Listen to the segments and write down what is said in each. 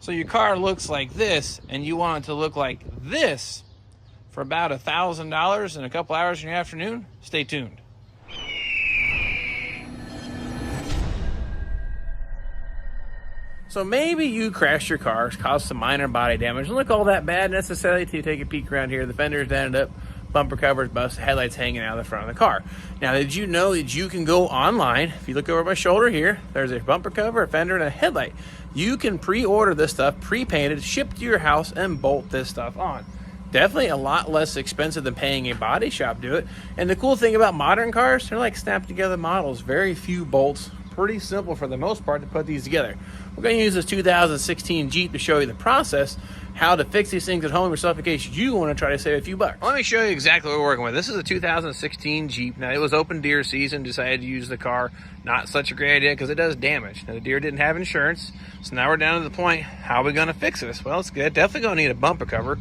So your car looks like this, and you want it to look like this for about $1,000 in a couple hours in your afternoon? Stay tuned. So maybe you crashed your car, caused some minor body damage. Doesn't look all that bad necessarily till you take a peek around here. The fender's dented up, bumper covers busted, headlights hanging out of the front of the car. Now, did you know that you can go online? If you look over my shoulder here, there's a bumper cover, a fender, and a headlight. You can pre-order this stuff, pre-painted, shipped to your house, and bolt this stuff on. Definitely a lot less expensive than paying a body shop to do it. And the cool thing about modern cars, they're like snap together models. Very few bolts. Pretty simple for the most part to put these together. We're going to use this 2016 Jeep to show you the process, how to fix these things at home yourself in case you want to try to save a few bucks. Let me show you exactly what we're working with. This is a 2016 Jeep. Now, it was open deer season, decided to use the car. Not such a great idea because it does damage. Now, the deer didn't have insurance, so now we're down to the point, how are we going to fix this? Well, it's good. Definitely going to need a bumper cover.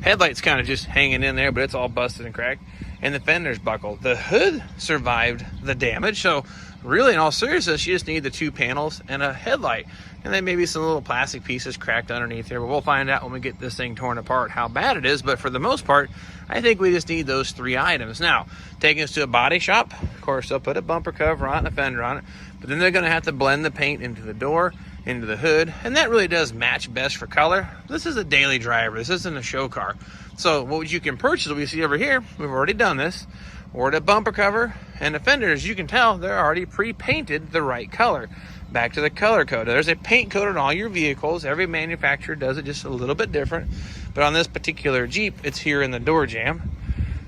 Headlight's kind of just hanging in there, but it's all busted and cracked. And the fender's buckled. The hood survived the damage, so really, in all seriousness, you just need the two panels and a headlight. And then maybe some little plastic pieces cracked underneath here. But we'll find out when we get this thing torn apart how bad it is. But for the most part, I think we just need those three items. Now, taking us to a body shop, of course, they'll put a bumper cover on it and a fender on it. But then they're going to have to blend the paint into the door, into the hood. And that really does match best for color. This is a daily driver. This isn't a show car. So what you can purchase, what we see over here, we've already done this. Ordered a bumper cover and the fenders, you can tell they're already pre-painted the right color. Back to the color code. There's a paint code on all your vehicles. Every manufacturer does it just a little bit different. But on this particular Jeep, it's here in the door jamb.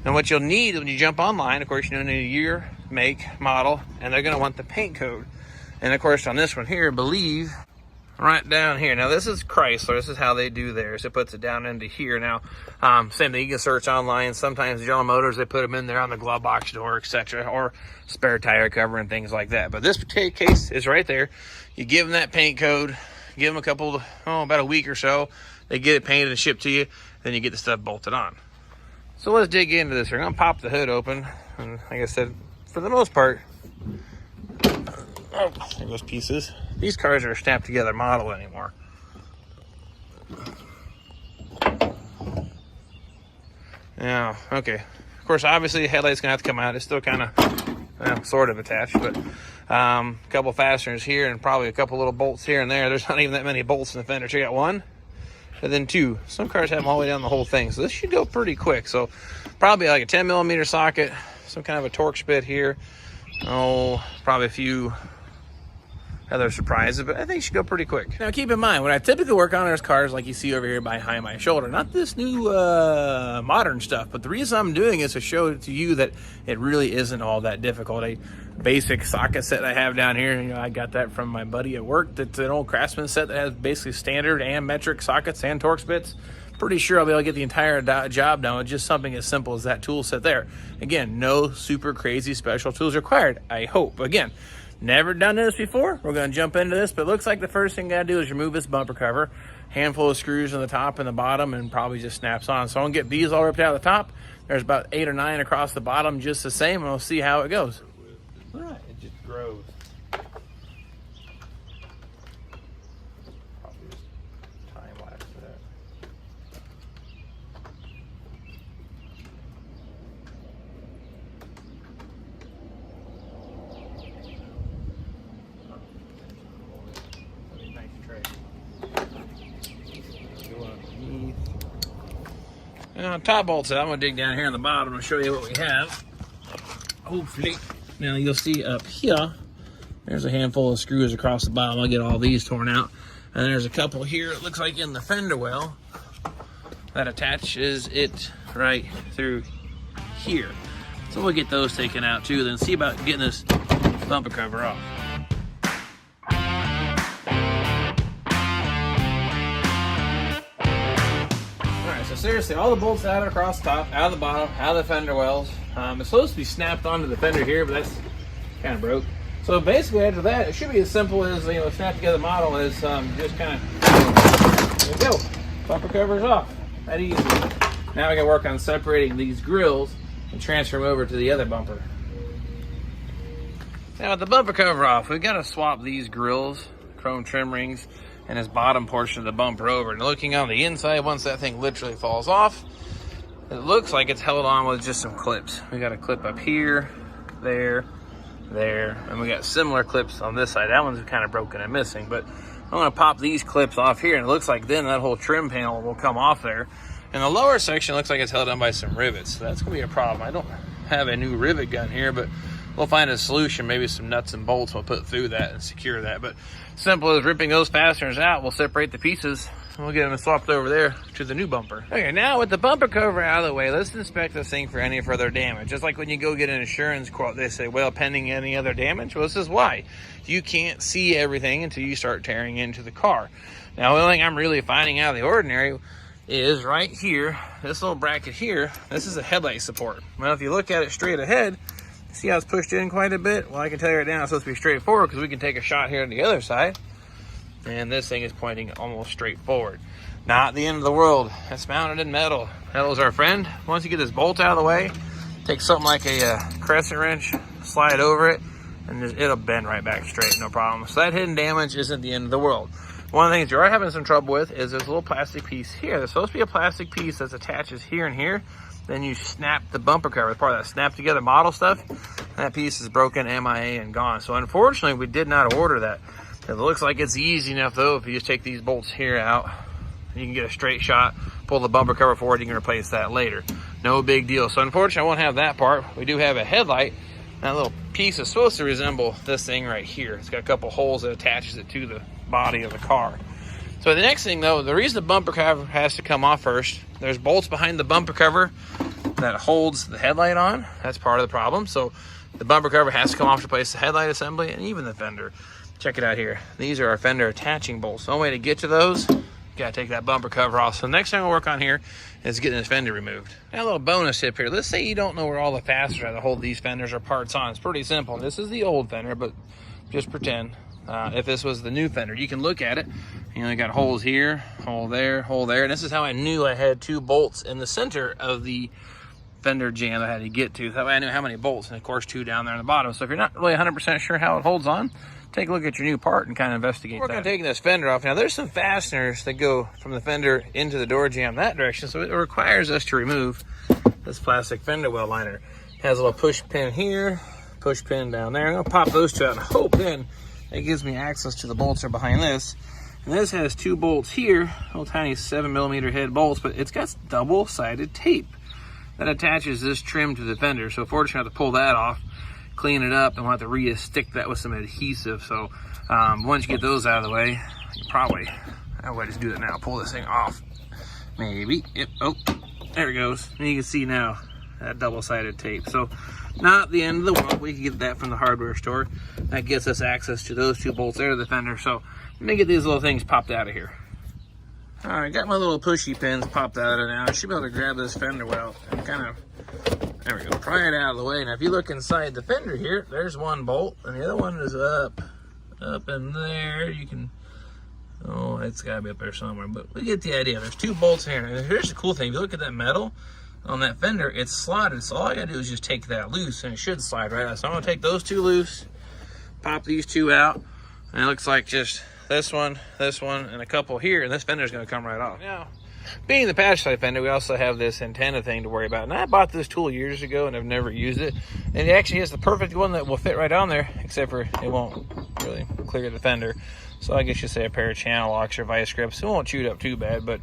And what you'll need when you jump online, of course, you'll need a year, make, model, and they're going to want the paint code. And of course, on this one here, believe, right down here. Now, this is Chrysler. This is how they do theirs. It puts it down into here. Now, same thing. You can search online. Sometimes General Motors, they put them in there on the glove box door, etc., or spare tire cover and things like that. But this case is right there. You give them that paint code. Give them a couple, about a week or so. They get it painted and shipped to you. Then you get the stuff bolted on. So let's dig into this. We're going to pop the hood open. And like I said, for the most part, oh, there goes pieces. These cars are snapped together model anymore. Yeah, okay. Of course, obviously the headlight's gonna have to come out. It's still kind of, sort of attached, but a couple fasteners here and probably a couple little bolts here and there. There's not even that many bolts in the fender. So you got one, and then two. Some cars have them all the way down the whole thing, so this should go pretty quick. So probably like a 10mm socket, some kind of a Torx bit here. Probably a few other surprises, but I think it should go pretty quick. Now, keep in mind, what I typically work on is cars like you see over here behind my shoulder. Not this new modern stuff, but the reason I'm doing is to show to you that it really isn't all that difficult. A basic socket set I have down here, I got that from my buddy at work. That's an old Craftsman set that has basically standard and metric sockets and Torx bits. Pretty sure I'll be able to get the entire job done with just something as simple as that tool set there. Again, no super crazy special tools required, I hope. Again, never done this before. We're going to jump into this, but it looks like the first thing I gotta do is remove this bumper cover. Handful of screws on the top and the bottom, and probably just snaps on. So I'm gonna get these all ripped out of the top. There's about 8 or 9 across the bottom, just the same, and we'll see how it goes. All right, it just grows. Probably just time lapse that. Now, top bolts out. I'm going to dig down here on the bottom and show you what we have. Hopefully. Now, you'll see up here, there's a handful of screws across the bottom. I'll get all these torn out. And there's a couple here, it looks like in the fender well, that attaches it right through here. So we'll get those taken out too, then see about getting this bumper cover off. So seriously, all the bolts out across the top, out of the bottom, out of the fender wells. It's supposed to be snapped onto the fender here, but that's kind of broke. So basically after that, it should be as simple as, a snap together model is just kind of, there we go. Bumper cover's off. That easy. Now we can work on separating these grills and transfer them over to the other bumper. Now with the bumper cover off, we've got to swap these grills, chrome trim rings, and this bottom portion of the bumper over. And looking on the inside, once that thing literally falls off, it looks like it's held on with just some clips. We got a clip up here, there, and we got similar clips on this side. That one's kind of broken and missing, but I'm gonna pop these clips off here, and it looks like then that whole trim panel will come off there. And the lower section looks like it's held on by some rivets, so that's gonna be a problem. I don't have a new rivet gun here, but we'll find a solution, maybe some nuts and bolts we'll put through that and secure that. But simple as ripping those fasteners out, we'll separate the pieces and we'll get them swapped over there to the new bumper. Okay, now with the bumper cover out of the way, let's inspect this thing for any further damage. Just like when you go get an insurance quote, they say, well, pending any other damage. Well, this is why. You can't see everything until you start tearing into the car. Now, the only thing I'm really finding out of the ordinary is right here, this little bracket here, this is a headlight support. Well, if you look at it straight ahead, see how it's pushed in quite a bit? Well, I can tell you right now it's supposed to be straightforward because we can take a shot here on the other side, and this thing is pointing almost straight forward. Not the end of the world. It's mounted in metal. Metal's our friend. Once you get this bolt out of the way, take something like a crescent wrench, slide over it, and it'll bend right back straight, no problem. So that hidden damage isn't the end of the world. One of the things you are having some trouble with is this little plastic piece here. There's supposed to be a plastic piece that attaches here and here. Then you snap the bumper cover. It's part of that snap together model stuff. That piece is broken, MIA, and gone. So unfortunately, we did not order that. It looks like it's easy enough though. If you just take these bolts here out, you can get a straight shot, pull the bumper cover forward, you can replace that later. No big deal. So unfortunately, I won't have that part. We do have a headlight. That little piece is supposed to resemble this thing right here. It's got a couple holes that attaches it to the body of the car. So the next thing though, the reason the bumper cover has to come off first, there's bolts behind the bumper cover that holds the headlight on. That's part of the problem. So the bumper cover has to come off to place the headlight assembly and even the fender. Check it out here. These are our fender attaching bolts. The only way to get to those, you gotta take that bumper cover off. So the next thing we'll work on here is getting this fender removed. Now a little bonus tip here. Let's say you don't know where all the fasteners are that hold these fenders or parts on. It's pretty simple. This is the old fender, but just pretend if this was the new fender, you can look at it. You know, you got holes here, hole there, hole there. And this is how I knew I had 2 bolts in the center of the fender jam I had to get to. That way I knew how many bolts, and of course 2 down there on the bottom. So if you're not really 100% sure how it holds on, take a look at your new part and kind of investigate that. We're going to take this fender off. Now there's some fasteners that go from the fender into the door jamb that direction, so it requires us to remove this plastic fender well liner. It has a little push pin here, push pin down there. I'm going to pop those 2 out and hope then it gives me access to the bolts that are behind this. And this has 2 bolts here, little tiny 7mm head bolts, but it's got double-sided tape that attaches this trim to the fender. So fortunately, I have to pull that off, clean it up, and we'll have to re-stick that with some adhesive. So once you get those out of the way, you probably, I'll just do that now, pull this thing off. Maybe, yep, oh, there it goes. And you can see now that double-sided tape. So not the end of the world. We can get that from the hardware store. That gets us access to those 2 bolts there to the fender. So let me get these little things popped out of here. All right, got my little pushy pins popped out of it now. I should be able to grab this fender well and kind of, there we go, pry it out of the way. Now if you look inside the fender here, there's 1 bolt and the other one is up in there. You can, oh, it's gotta be up there somewhere, but we get the idea. There's 2 bolts here. And here's the cool thing. If you look at that metal on that fender, it's slotted. So all I gotta do is just take that loose and it should slide right out. So I'm gonna take those 2 loose, pop these 2 out, and it looks like just this one, and a couple here, and this fender's gonna come right off. Now, being the patch side fender, we also have this antenna thing to worry about. And I bought this tool years ago and I've never used it. And it actually is the perfect one that will fit right on there, except for it won't really clear the fender. So I guess you say a pair of channel locks or vice grips. It won't chew it up too bad, but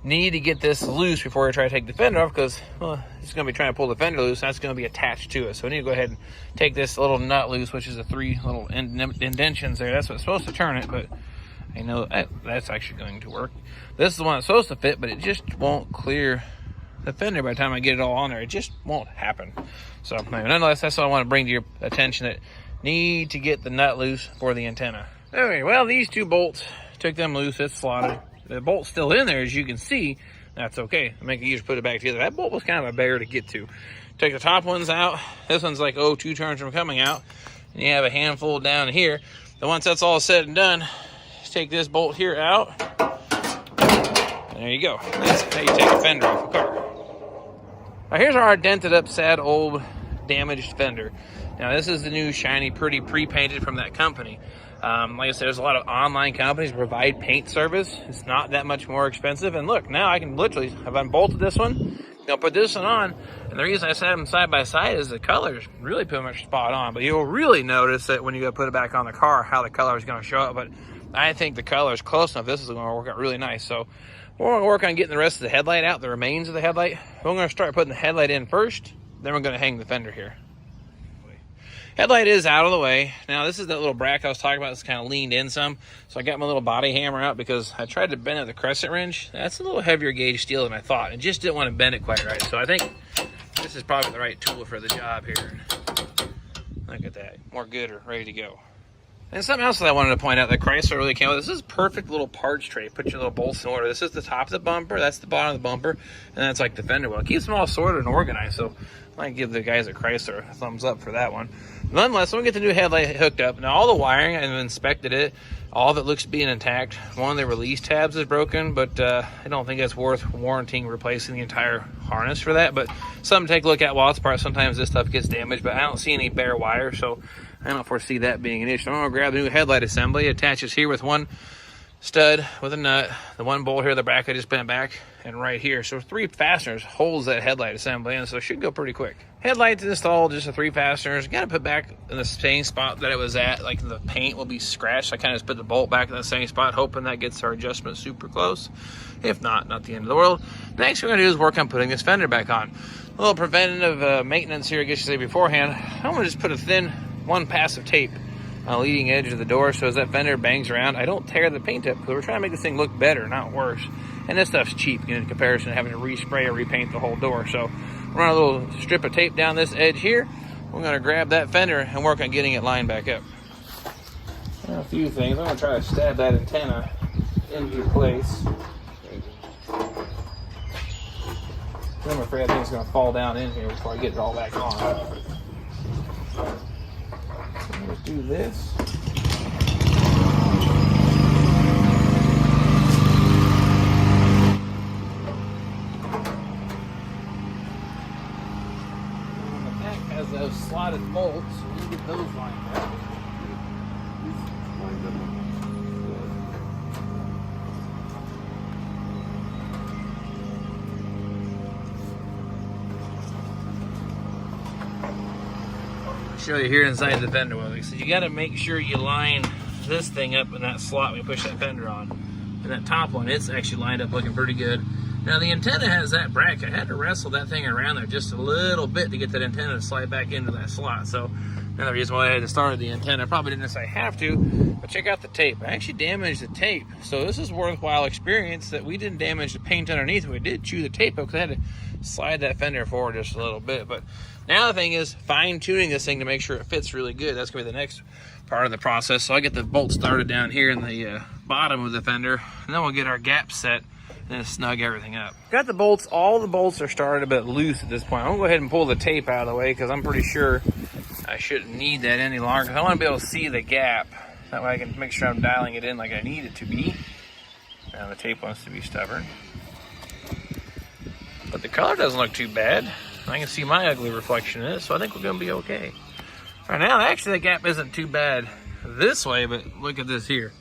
need to get this loose before I try to take the fender off, because well, it's going to be trying to pull the fender loose, and that's going to be attached to it. So I need to go ahead and take this little nut loose, which is the 3 little indentions there. That's what's supposed to turn it, but I know that's actually going to work. This is the one that's supposed to fit, but it just won't clear the fender by the time I get it all on there. It just won't happen. So anyway, nonetheless, that's what I want to bring to your attention, that need to get the nut loose for the antenna. Okay, well, these 2 bolts, took them loose, it's slotted. The bolt's still in there, as you can see. That's okay. I make it easier to put it back together. That bolt was kind of a bear to get to. Take the top ones out. This one's like, 2 turns from coming out. And you have a handful down here. Then once that's all said and done, just take this bolt here out. And there you go. That's how you take a fender off a car. Now here's our dented up, sad, old, damaged fender. Now this is the new, shiny, pretty, pre-painted from that company. Like I said, there's a lot of online companies that provide paint service. It's not that much more expensive. And look, now I can literally, I've unbolted this one, I'll put this one on. And the reason I set them side by side is the color's really pretty much spot on. But you'll really notice that when you go put it back on the car, how the color is going to show up. But I think the color is close enough. This is going to work out really nice. So we're going to work on getting the rest of the headlight out, the remains of the headlight. We're going to start putting the headlight in first. Then we're going to hang the fender here. Headlight is out of the way. Now this is that little bracket I was talking about. It's kind of leaned in some. So I got my little body hammer out because I tried to bend it with the crescent wrench. That's a little heavier gauge steel than I thought. And just didn't want to bend it quite right. So I think this is probably the right tool for the job here. Look at that. More gooder, ready to go. And something else that I wanted to point out that Chrysler really came with. This is perfect little parts tray. Put your little bolts in order. This is the top of the bumper. That's the bottom of the bumper. And that's like the fender well. It keeps them all sorted and organized. So I might give the guys at Chrysler a thumbs up for that one. Nonetheless, when we get the new headlight hooked up, now all the wiring, I've inspected it. All of it looks to be intact. One of the release tabs is broken, but I don't think it's worth warranting replacing the entire harness for that. But something to take a look at while it's apart. Sometimes this stuff gets damaged, but I don't see any bare wire, so I don't foresee that being an issue. I'm going to grab the new headlight assembly. It attaches here with one stud with a nut. The one bolt here, the bracket just bent back, and right here. So 3 fasteners holds that headlight assembly in, so it should go pretty quick. Headlights installed, just the 3 fasteners. Got to put back in the same spot that it was at. Like the paint will be scratched. I kind of just put the bolt back in the same spot, hoping that gets our adjustment super close. If not, not the end of the world. Next we're going to do is work on putting this fender back on. A little preventative maintenance here, I guess you say beforehand. I'm going to just put a thin 1 pass of tape on the leading edge of the door, so as that fender bangs around, I don't tear the paint up, because we're trying to make this thing look better, not worse. And this stuff's cheap in comparison to having to respray or repaint the whole door. So run a little strip of tape down this edge here. We're going to grab that fender and work on getting it lined back up. A few things. I'm going to try to stab that antenna into place. I'm afraid that thing's going to fall down in here before I get it all back on. Let's do this. The back has those slotted bolts, so you get those lined up. Show you here inside the fender well. So you got to make sure you line this thing up in that slot when you push that fender on. And that top one, it's actually lined up looking pretty good. Now the antenna has that bracket. I had to wrestle that thing around there just a little bit to get that antenna to slide back into that slot. So another reason why I had to start the antenna. Probably didn't necessarily have to, but check out the tape. I actually damaged the tape. So this is worthwhile experience that we didn't damage the paint underneath. We did chew the tape up because I had to slide that fender forward just a little bit. But now the thing is fine tuning this thing to make sure it fits really good. That's gonna be the next part of the process. So I get the bolt started down here in the bottom of the fender, and then we'll get our gap set and snug everything up. Got the bolts, all the bolts are started a bit loose at this point. I'm gonna go ahead and pull the tape out of the way because I'm pretty sure I shouldn't need that any longer. I want to be able to see the gap. That way I can make sure I'm dialing it in like I need it to be. Now the tape wants to be stubborn. But the color doesn't look too bad. I can see my ugly reflection in it, so I think we're gonna be okay. All right, now actually the gap isn't too bad this way, but look at this here.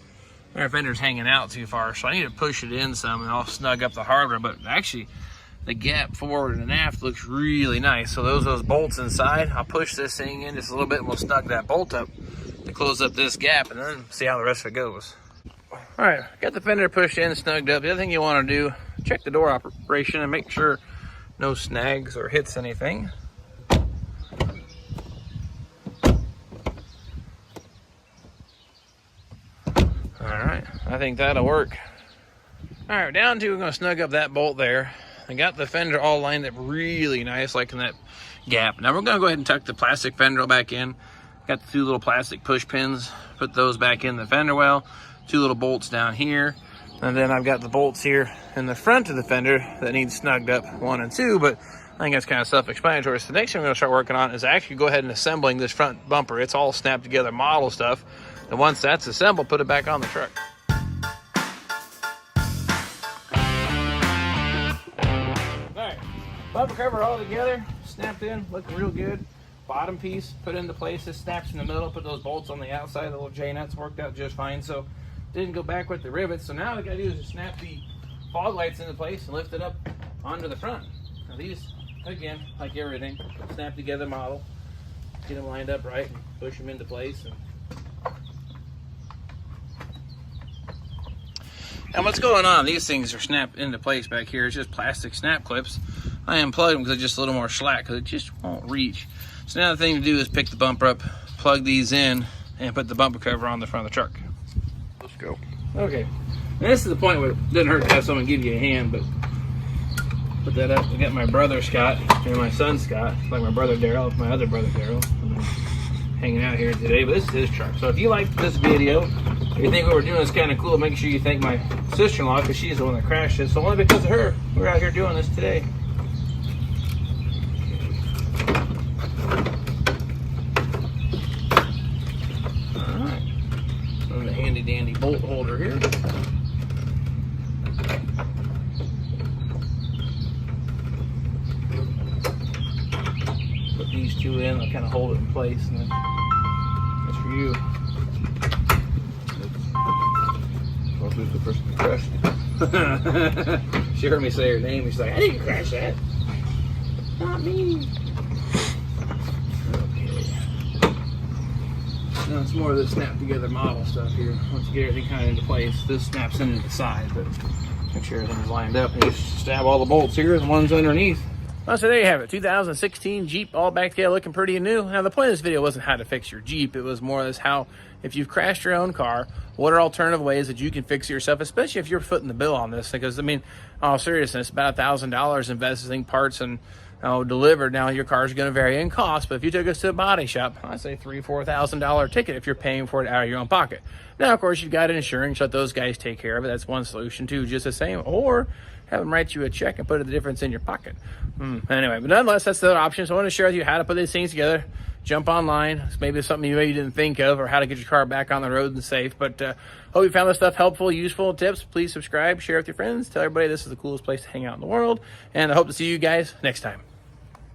Our fender's hanging out too far, so I need to push it in some and I'll snug up the hardware. But actually the gap forward and aft looks really nice. So those bolts inside, I'll push this thing in just a little bit and we'll snug that bolt up to close up this gap and then see how the rest of it goes. All right, got the fender pushed in, snugged up. The other thing you want to do, check the door operation and make sure no snags or hits anything. All right, I think that'll work. All right, down to, we're gonna snug up that bolt there. I got the fender all lined up really nice, like in that gap. Now we're gonna go ahead and tuck the plastic fender back in. Got the 2 little plastic push pins, put those back in the fender well. 2 little bolts down here. And then I've got the bolts here in the front of the fender that need snugged up, 1 and 2, but I think that's kind of self-explanatory. So the next thing I'm gonna start working on is actually go ahead and assembling this front bumper. It's all snapped together model stuff. And once that's assembled, put it back on the truck. All right, bumper cover all together, snapped in, looking real good. bottom piece, put it into place. This snaps in the middle, put those bolts on the outside. The little J-nuts worked out just fine, so didn't go back with the rivets. So now all I gotta do is just snap the fog lights into place and lift it up onto the front. Now these, again, like everything, snap together model, get them lined up right, and push them into place. And what's going on? These things are snapped into place back here. It's just plastic snap clips. I unplugged them because they're just a little more slack because it just won't reach. So now the thing to do is pick the bumper up, plug these in, and put the bumper cover on the front of the truck. Let's go. Okay. Now this is the point where it doesn't hurt to have someone give you a hand, but put that up. I got my brother Scott and my son Scott, like my brother Daryl, my other brother Daryl, hanging out here today. But this is his truck. So if you like this video, if you think what we're doing is kind of cool, make sure you thank my sister-in-law because she's the one that crashed it. So only because of her, we're out here doing this today. All right. And the handy-dandy bolt holder here. Put these two in, I'll kind of hold it in place, and then that's for you. Well, who's the person that crashed it? She heard me say her name, and she's like, I didn't crash that. Not me. Okay. Now it's more of the snap together model stuff here. Once you get everything kind of into place, this snaps into the side, but make sure everything's lined up. And you just stab all the bolts here, and the ones underneath. Well, so there you have it. 2016 Jeep, all back together, looking pretty new. Now, the point of this video wasn't how to fix your Jeep. It was more as how, if you've crashed your own car, what are alternative ways that you can fix it yourself, especially if you're footing the bill on this. Because, I mean, in all seriousness, about $1,000 investing parts and delivered. Now, your car's going to vary in cost, but if you took us to a body shop, I'd say $3,000, $4,000 ticket if you're paying for it out of your own pocket. Now, of course, you've got insurance, let those guys take care of it. That's one solution, too, just the same. Or have them write you a check and put the difference in your pocket. Anyway, but nonetheless, that's the other option. So I want to share with you how to put these things together. Jump online. It's maybe something you didn't think of, or how to get your car back on the road and safe. But hope you found this stuff helpful, useful tips. Please subscribe, share with your friends. Tell everybody this is the coolest place to hang out in the world. And I hope to see you guys next time.